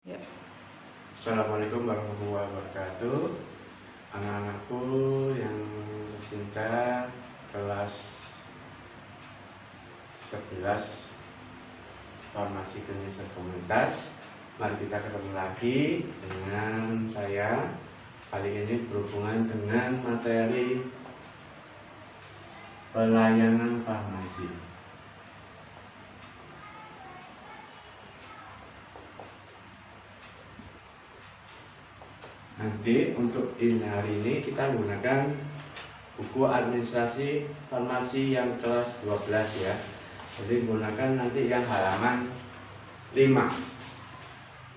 Ya. Assalamualaikum warahmatullahi wabarakatuh. Anak-anakku yang tercinta, kelas 11 Farmasi Klinis dan Komunitas. Mari kita ketemu lagi dengan saya. Kali ini berhubungan dengan materi pelayanan farmasi. Nanti untuk hari ini kita menggunakan buku administrasi farmasi yang kelas 12 ya. Jadi menggunakan nanti yang halaman 5.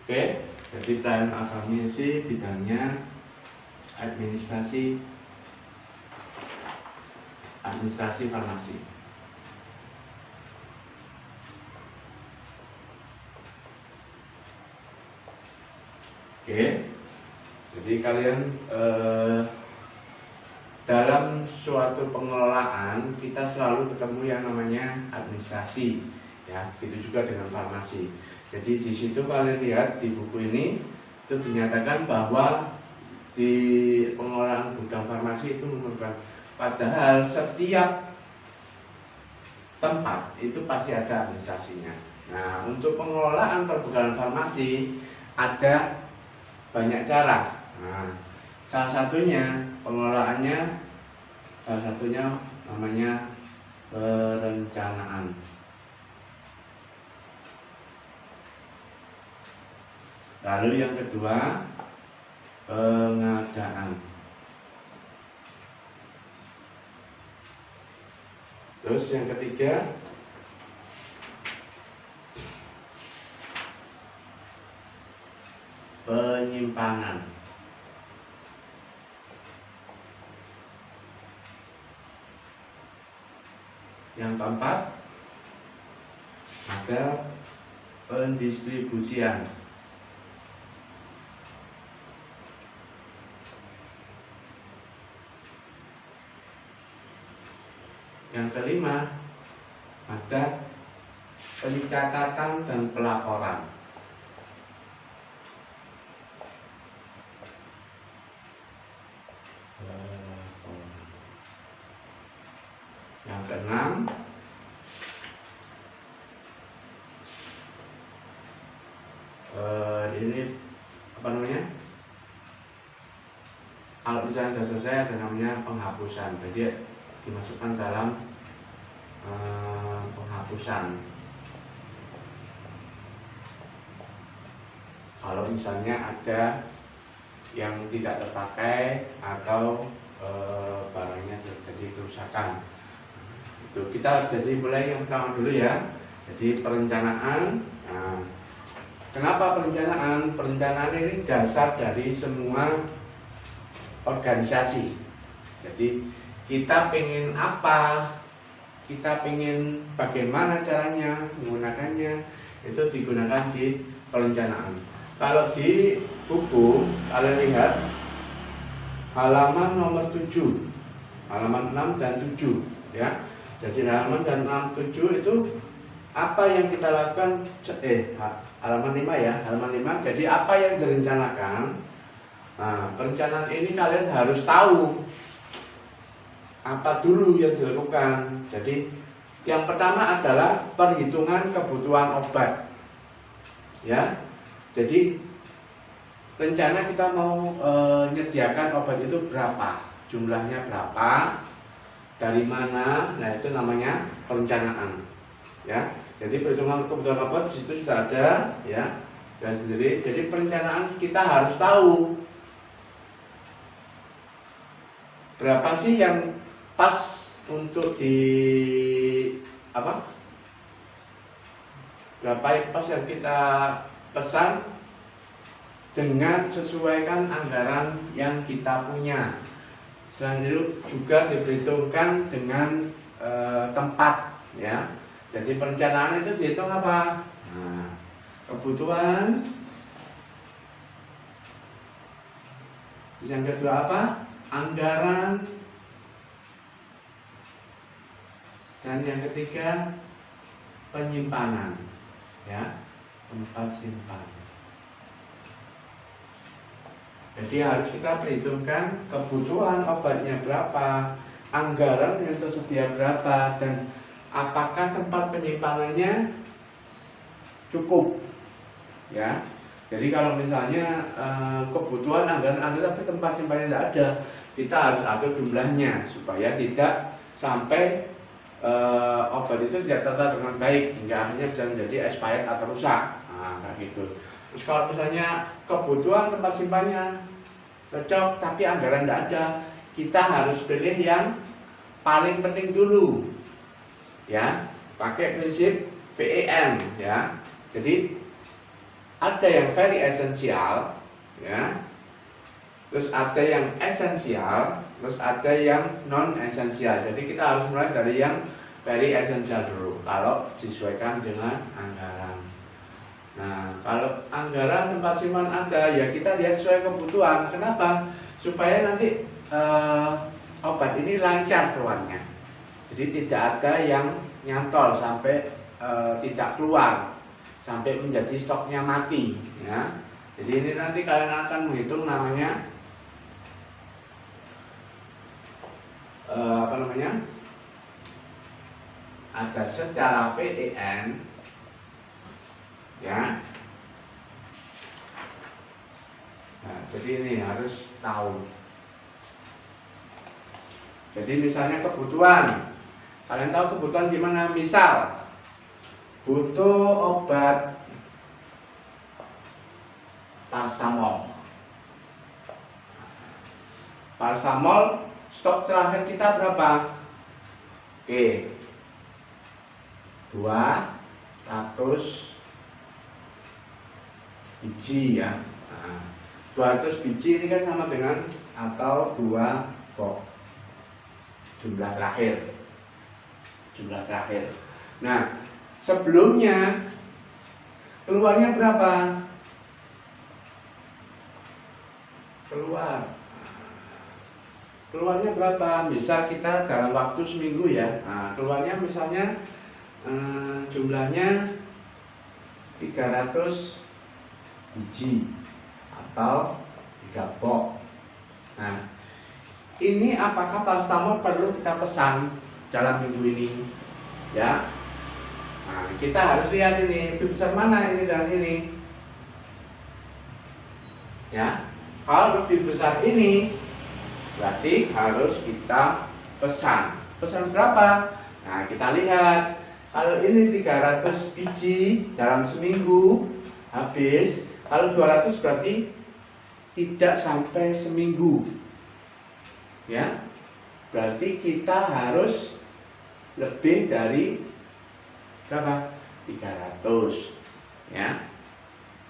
Oke, jadi pelayanan farmasi bidangnya administrasi farmasi. Oke. Jadi kalian dalam suatu pengelolaan kita selalu ketemu yang namanya administrasi, ya. Begitu juga dengan farmasi. Jadi di situ kalian lihat di buku ini itu dinyatakan bahwa di pengelolaan gudang farmasi itu memerlukan, padahal setiap tempat itu pasti ada administrasinya. Nah, untuk pengelolaan perbukitan farmasi ada banyak cara. Nah, salah satunya pengelolaannya, namanya perencanaan. Lalu yang kedua, pengadaan. Terus yang ketiga, penyimpanan. Yang keempat, ada pendistribusian. Yang kelima, ada pencatatan dan pelaporan. Yang keenam, ini apa namanya? Kalau misalnya sudah selesai ada namanya penghapusan. Jadi dimasukkan dalam penghapusan. Kalau misalnya ada yang tidak terpakai atau barangnya terjadi kerusakan, itu kita jadi mulai yang pertama dulu ya. Jadi perencanaan. Nah, kenapa perencanaan? Perencanaan ini dasar dari semua organisasi. Jadi kita pengen apa, kita pengen bagaimana caranya menggunakannya, itu digunakan di perencanaan. Kalau di buku kalian lihat halaman nomor 7, halaman 6 dan 7 ya. Jadi halaman dan 6, 7 itu apa yang kita lakukan, halaman 5 ya, halaman 5. Jadi apa yang direncanakan. Nah, perencanaan ini kalian harus tahu apa dulu yang dilakukan. Jadi yang pertama adalah perhitungan kebutuhan obat. Ya. Jadi rencana kita mau menyediakan obat itu berapa, jumlahnya berapa, dari mana. Nah, itu namanya perencanaan. Ya. Jadi perhitungan kebutuhan obat di situ sudah ada ya, dan sendiri. Jadi perencanaan kita harus tahu berapa sih yang pas untuk berapa yang pas yang kita pesan dengan sesuaikan anggaran yang kita punya. Selain itu juga diperhitungkan dengan tempat ya. Jadi perencanaan itu dihitung apa? Nah, kebutuhan. Yang kedua apa? Anggaran. Dan yang ketiga penyimpanan ya, tempat simpan. Jadi harus kita perhitungkan kebutuhan obatnya berapa, anggaran yang tersedia berapa, dan apakah tempat penyimpanannya cukup. Ya, jadi kalau misalnya kebutuhan anggaran ada tapi tempat simpannya tidak ada, kita harus atur jumlahnya supaya tidak sampai obat itu tidak tertata dengan baik hingga akhirnya bisa menjadi expired atau rusak. Nah, kayak gitu. Terus kalau misalnya kebutuhan tempat simpannya cocok tapi anggaran tidak ada, kita harus pilih yang paling penting dulu. Ya, pakai prinsip VEM ya. Jadi ada yang very essential ya. Terus ada yang esensial, terus ada yang non esensial. Jadi kita harus mulai dari yang very essential dulu kalau disesuaikan dengan anggaran. Nah, kalau anggaran tempat simpan ada, ya kita lihat sesuai kebutuhan. Kenapa? Supaya nanti obat ini lancar keluarnya. Jadi tidak ada yang nyantol sampai tidak keluar, sampai menjadi stoknya mati. Ya. Jadi ini nanti kalian akan menghitung namanya ada secara VEN ya. Nah, jadi ini harus tahu. Jadi misalnya kebutuhan, kalian tahu kebutuhan gimana? Misal butuh obat paracetamol. Paracetamol stok terakhir kita berapa? Oke, 200 biji ya. Nah, 200 biji ini kan sama dengan atau 2 box jumlah terakhir. Nah, sebelumnya keluarnya berapa? Keluarnya berapa? Misal kita dalam waktu seminggu ya. Nah, keluarnya misalnya jumlahnya 300 biji atau 3 box. Nah, ini apakah paracetamol perlu kita pesan dalam minggu ini? Ya. Nah, kita harus lihat ini lebih besar mana ini dan ini. Ya. Kalau lebih besar ini berarti harus kita pesan. Pesan berapa? Nah, kita lihat. Kalau ini 300 biji dalam seminggu habis, kalau 200 berarti tidak sampai seminggu. Ya. Berarti kita harus lebih dari berapa? 300. Ya.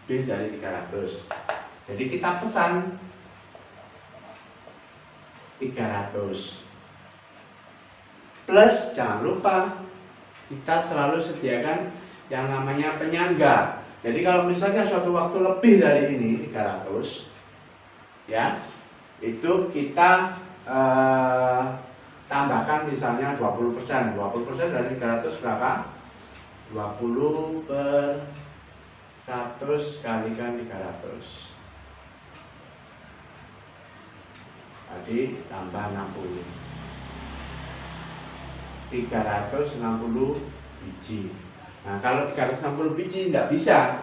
Lebih dari 300. Jadi kita pesan 300. Plus jangan lupa kita selalu sediakan yang namanya penyangga. Jadi kalau misalnya suatu waktu lebih dari ini 300 ya, itu kita tambahkan misalnya 20%. 20% dari 300 berapa? 20 per 100 kalikan 300. Tadi tambah 60. 360 biji. Nah, kalau 360 biji tidak bisa,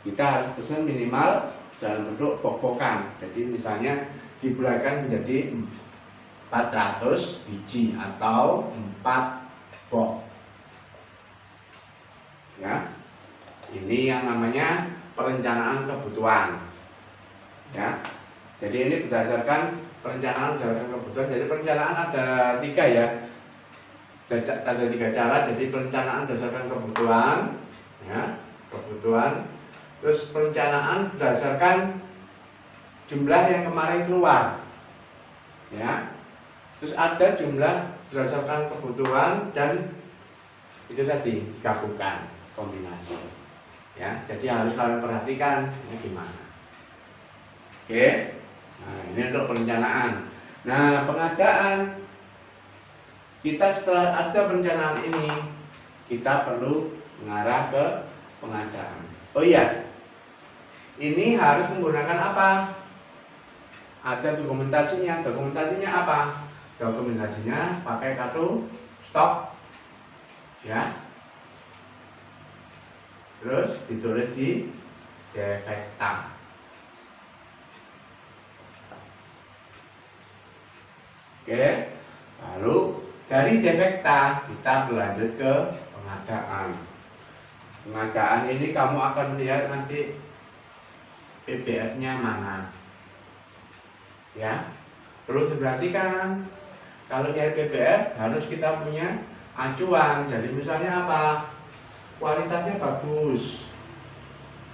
kita harus pesan minimal dalam bentuk box-boxan. Jadi misalnya dibulatkan menjadi 400 biji atau 4 box. Ya, ini yang namanya perencanaan kebutuhan. Ya, jadi ini berdasarkan perencanaan berdasarkan kebutuhan. Jadi perencanaan ada 3 ya. Ada 3 cara. Jadi perencanaan berdasarkan kebutuhan, ya, kebutuhan. Terus perencanaan berdasarkan jumlah yang kemarin keluar, ya. Terus ada jumlah berdasarkan kebutuhan dan itu tadi digabungkan kombinasi, ya. Jadi harus kalian perhatikan ini gimana. Oke. Nah, ini untuk perencanaan. Nah, pengadaan. Kita setelah ada perencanaan ini, kita perlu mengarah ke pengadaan. Oh iya, ini harus menggunakan apa? ada dokumentasinya. Dokumentasinya apa? Dokumentasinya pakai kartu stok, ya. Terus ditulis di defekta. Oke, lalu dari defekta kita berlanjut ke pengadaan. Pengadaan ini kamu akan melihat nanti PBF-nya mana, ya. Perlu diperhatikan kalau nyari PBF harus kita punya acuan. Jadi misalnya apa? Kualitasnya bagus,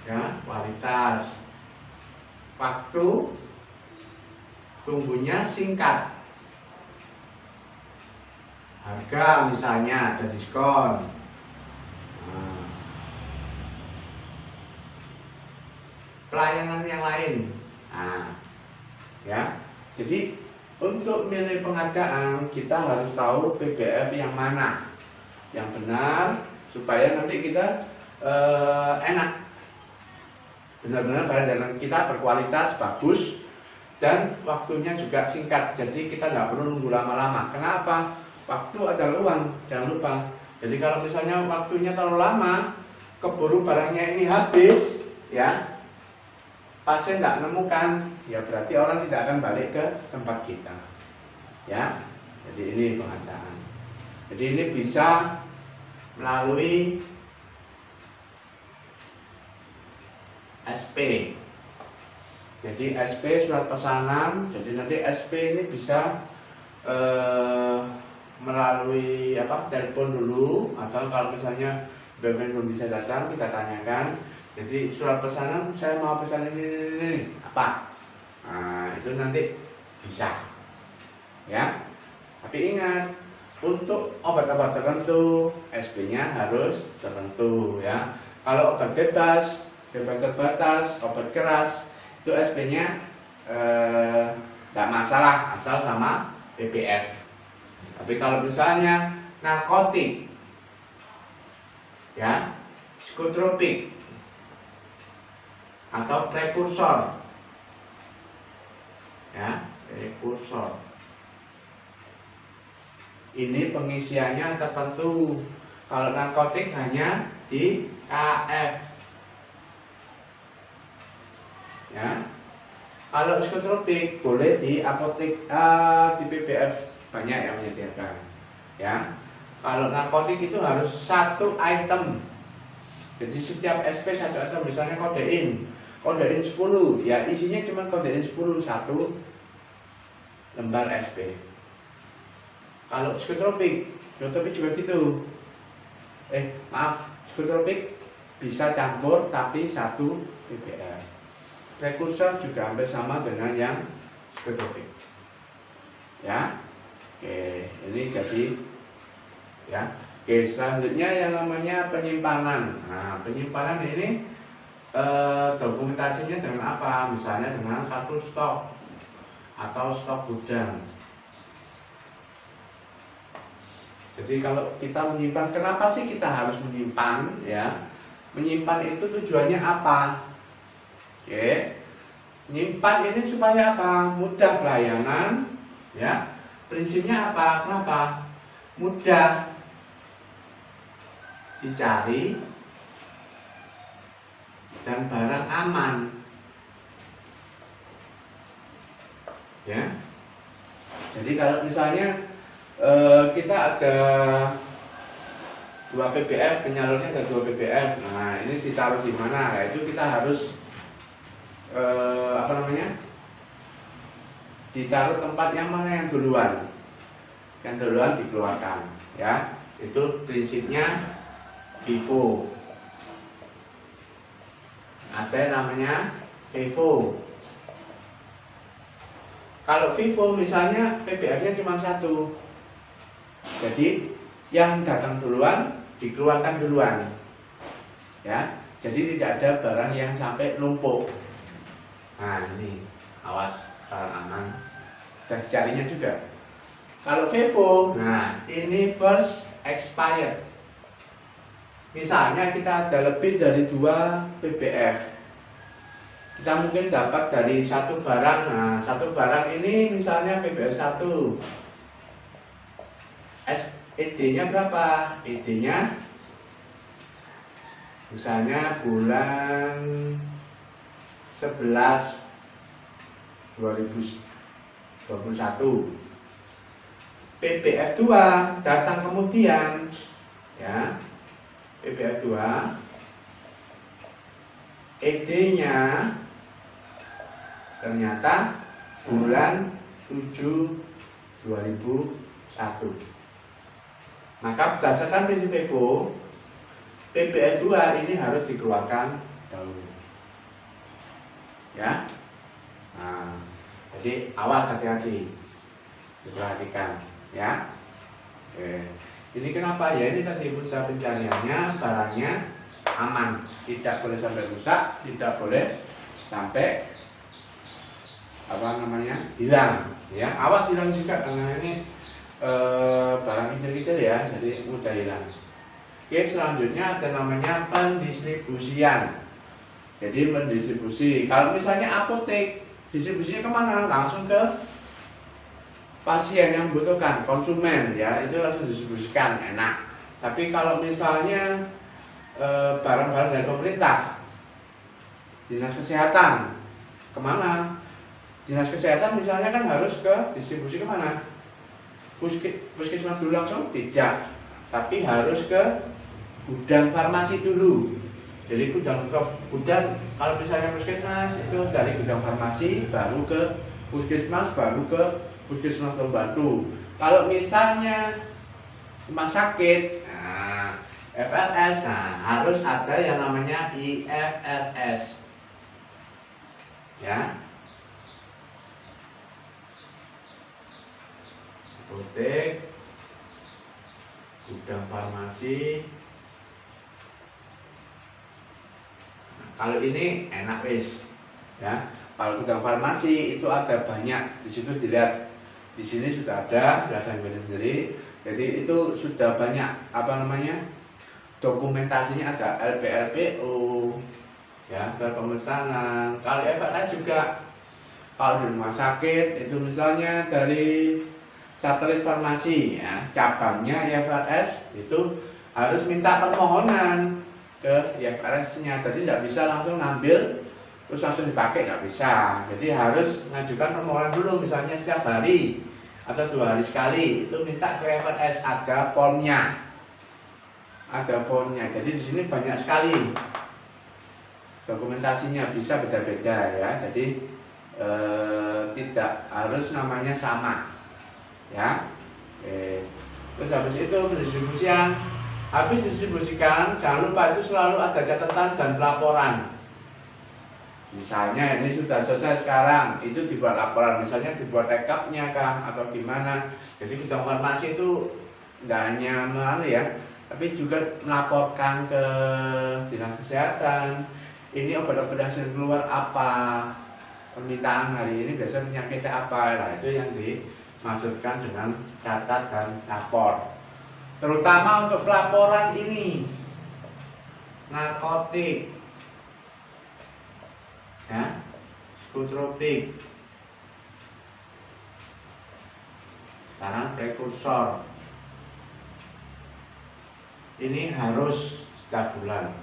ya, kualitas. Waktu tunggunya singkat. Harga misalnya ada diskon. Nah, pelayanan yang lain. Nah, ya. Jadi untuk milih pengadaan kita harus tahu PBF yang mana yang benar supaya nanti kita enak. Benar-benar barang kita berkualitas bagus dan waktunya juga singkat. Jadi kita nggak perlu nunggu lama-lama. Kenapa? Waktu adalah uang, jangan lupa. Jadi kalau misalnya waktunya terlalu lama, keburu barangnya ini habis, ya, pasien tidak menemukan, ya berarti orang tidak akan balik ke tempat kita, ya. Jadi ini pengadaan. Jadi ini bisa melalui SP. Jadi SP surat pesanan. Jadi nanti SP ini bisa melalui telepon dulu, atau kalau misalnya BUMN belum bisa datang kita tanyakan. Jadi surat pesanan saya mau pesan ini apa, nah itu nanti bisa, ya. Tapi ingat untuk obat-obat tertentu SP-nya harus tertentu, ya. Kalau obat bebas terbatas, obat keras itu SP-nya tidak masalah asal sama PBF. Tapi kalau misalnya narkotik, ya, psikotropik atau prekursor, ya, prekursor, ini pengisiannya tertentu. Kalau narkotik hanya di KF, ya. Kalau psikotropik boleh di apotek, di PBF banyak yang menyediakan, ya. Kalau narkotik itu harus satu item. Jadi setiap SP satu item. Misalnya kodein 10, ya isinya cuma kodein 10, satu lembar SP. Kalau psikotropik juga gitu. Psikotropik bisa campur tapi satu PBF. Prekursor juga hampir sama dengan yang psikotropik, ya. Oke, ini jadi, ya. Oke, selanjutnya yang namanya penyimpanan. Nah, penyimpanan ini dokumentasinya dengan apa? Misalnya dengan kartu stok atau stok gudang. Jadi kalau kita menyimpan, kenapa sih kita harus menyimpan, ya? Menyimpan itu tujuannya apa? Oke, menyimpan ini supaya apa? Mudah pelayanan, ya. Prinsipnya apa? Kenapa? Mudah dicari dan barang aman, ya. Jadi kalau misalnya kita ada 2 PBF, penyalurnya ada 2 PBF. Nah, ini ditaruh di mana? Nah, itu kita harus ditaruh tempat yang mana yang duluan. Yang duluan dikeluarkan, ya. Itu prinsipnya FIFO. Ada namanya FIFO. Kalau FIFO misalnya PBF-nya cuma 1. Jadi yang datang duluan dikeluarkan duluan, ya. Jadi tidak ada barang yang sampai numpuk. Nah, ini awas, barang aman dan dicarinya juga. Kalau FIFO, nah ini first expired. Misalnya kita ada lebih dari 2 PBF, kita mungkin dapat dari satu barang. Nah, satu barang ini misalnya PBS 1, ED-nya berapa? ED-nya misalnya bulan 11 2021. PBF 2 datang kemudian, ya. PBF 2 ED-nya ternyata bulan 7 2001. Maka berdasarkan prinsip FIFO, PBF 2 ini harus dikeluarkan dahulu, ya. Nah, jadi awas, hati-hati, diperhatikan, ya. Oke. Ini kenapa ya? Ini tadi mudah pencariannya, barangnya aman, tidak boleh sampai rusak, tidak boleh sampai hilang, ya. Awas hilang juga, karena ini barang kecil-kecil ya, jadi mudah hilang. Oke, selanjutnya ada namanya pendistribusian. Jadi mendistribusi, kalau misalnya apotek, distribusinya kemana? Langsung ke pasien yang membutuhkan, konsumen, ya, itu langsung distribusikan, enak. Tapi kalau misalnya barang-barang dari pemerintah, dinas kesehatan, kemana? Dinas kesehatan misalnya kan harus ke distribusi kemana? Puskesmas dulu langsung? Tidak, tapi harus ke gudang farmasi dulu. Jadi gudang, kalau misalnya puskesmas itu dari gudang farmasi, baru ke puskesmas, baru ke puskesmas pembantu. Kalau misalnya rumah sakit, nah, FLS, nah harus ada yang namanya IFRS, ya. Apotek, gudang farmasi. Kalau ini enak wis, ya. Kalau gudang farmasi itu ada banyak, di situ dilihat, di sini sudah ada, silahkan pilih sendiri. Jadi itu sudah banyak dokumentasinya, ada LPLPO, ya, pemesanan. Kalau FRS juga, kalau di rumah sakit itu misalnya dari satelit farmasi, ya, cabangnya IFRS itu harus minta permohonan ke IFRS-nya. Jadi tidak bisa langsung ngambil terus langsung dipakai, nggak bisa. Jadi harus mengajukan permohonan dulu, misalnya setiap hari atau 2 hari sekali, itu minta ke IFRS, ada formnya. Jadi di sini banyak sekali dokumentasinya, bisa beda-beda, ya. Jadi tidak harus namanya sama, ya. Terus habis itu pendistribusian. Habis distribusikan, jangan lupa itu selalu ada catatan dan pelaporan. Misalnya ini sudah selesai sekarang, itu dibuat laporan, misalnya dibuat rekapnya kah atau gimana. Jadi gudang farmasi itu tidak hanya tapi juga melaporkan ke dinas kesehatan. Ini obat-obat yang keluar apa, permintaan hari ini biasanya penyakitnya apa. Nah, itu yang dimaksudkan dengan catat dan lapor. Terutama untuk pelaporan ini, narkotik, ya, psikotropik, sekarang prekursor, ini harus setiap bulan,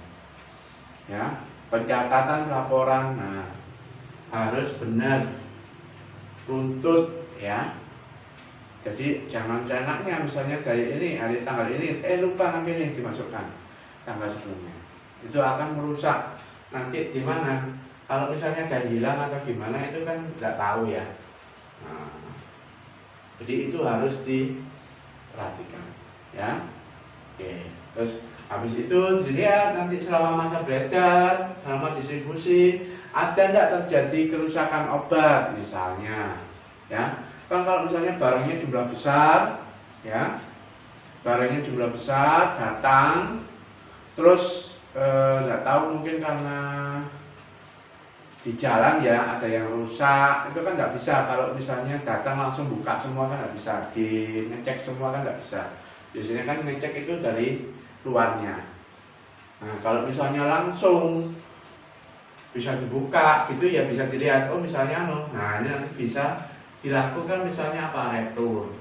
ya. Pencatatan laporan, nah, harus benar, runtut, ya. Jadi jangan seenaknya, misalnya dari ini, hari tanggal ini, lupa nanti ini dimasukkan tanggal sebelumnya. Itu akan merusak nanti di mana. Kalau misalnya ada hilang atau gimana, itu kan tidak tahu, ya. Nah, jadi itu harus diperhatikan, ya. Oke. Terus habis itu dilihat nanti selama masa beredar, selama distribusi, ada tidak terjadi kerusakan obat misalnya, ya. Kan kalau misalnya barangnya jumlah besar, ya, barangnya jumlah besar datang, terus nggak tahu mungkin karena di jalan, ya, ada yang rusak, itu kan nggak bisa. Kalau misalnya datang langsung buka semua kan nggak bisa, ngecek semua kan nggak bisa. Biasanya kan ngecek itu dari luarnya. Nah, kalau misalnya langsung bisa dibuka gitu ya, bisa dilihat. Oh misalnya nah ini nanti bisa dilakukan misalnya apa, retur.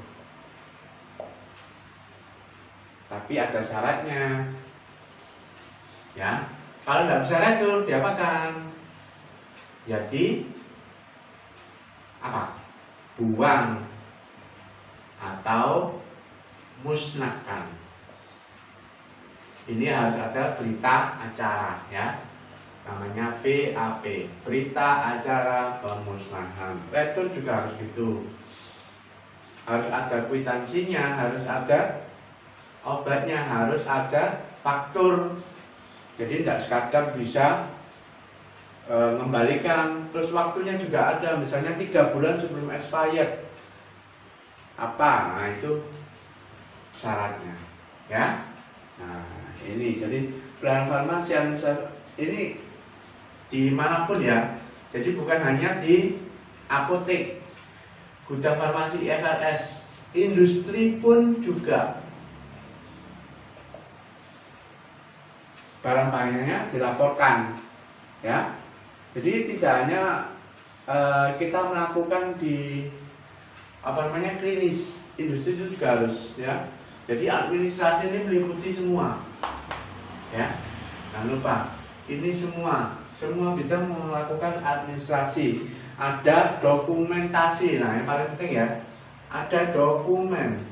Tapi ada syaratnya. Ya, kalau nggak bisa retur, diapakan? Jadi apa? Buang atau musnahkan. Ini harus ada berita acara ya. Namanya BAP, berita acara pemusnahan. Retur juga harus gitu. Harus ada kwitansinya, harus ada obatnya, harus ada faktur. Jadi tidak sekadar bisa mengembalikan, terus waktunya juga ada, misalnya 3 bulan sebelum expired apa, nah itu syaratnya ya. Nah ini jadi pelayanan farmasi ini dimanapun ya, jadi bukan hanya di apotek, gudang farmasi, FRS, industri pun juga barang-barangnya dilaporkan ya. Jadi tidak hanya kita melakukan di klinis, industri itu juga harus ya. Jadi administrasi ini meliputi semua ya. Jangan lupa ini semua bisa melakukan administrasi. Ada dokumentasi, nah yang paling penting ya, ada dokumen.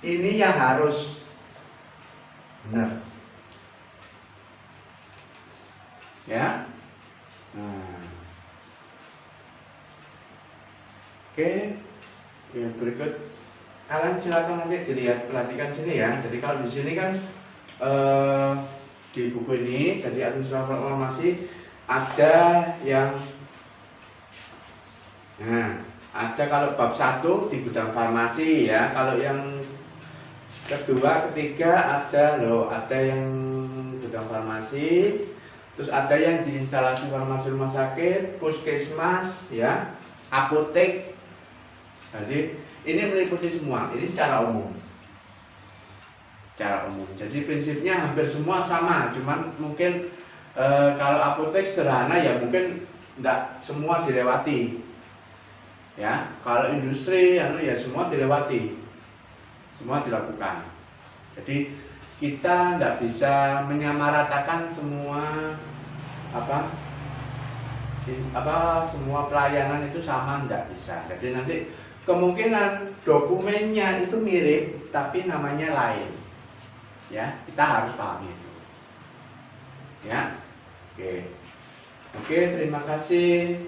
Ini yang harus benar ya. Oke, yang berikut kalian silakan nanti dilihat, perhatikan sini ya. Jadi kalau di sini kan di buku ini, jadi administrasi farmasi ada yang ada kalau bab 1 di gudang farmasi ya. Kalau yang kedua, ketiga ada yang gudang farmasi. Terus ada yang di instalasi farmasi rumah sakit, puskesmas ya, apotek. Jadi ini meliputi semua, ini secara umum. Jadi prinsipnya hampir semua sama, cuman mungkin kalau apotek sederhana ya mungkin tidak semua dilewati. Ya, kalau industri ya semua dilewati. Semua dilakukan. Jadi kita tidak bisa menyamaratakan semua semua pelayanan itu sama, tidak bisa. Jadi nanti kemungkinan dokumennya itu mirip tapi namanya lain ya, kita harus pahami itu ya. Oke, terima kasih.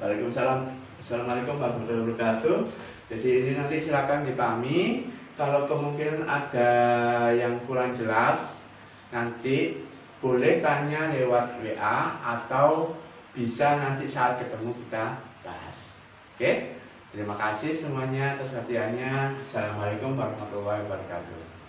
Waalaikumsalam. Assalamualaikum warahmatullahi wabarakatuh. Jadi ini nanti silakan dipahami. Kalau kemungkinan ada yang kurang jelas, nanti boleh tanya lewat WA atau bisa nanti saat ketemu kita bahas. Oke, terima kasih semuanya atas perhatiannya. Assalamualaikum warahmatullahi wabarakatuh.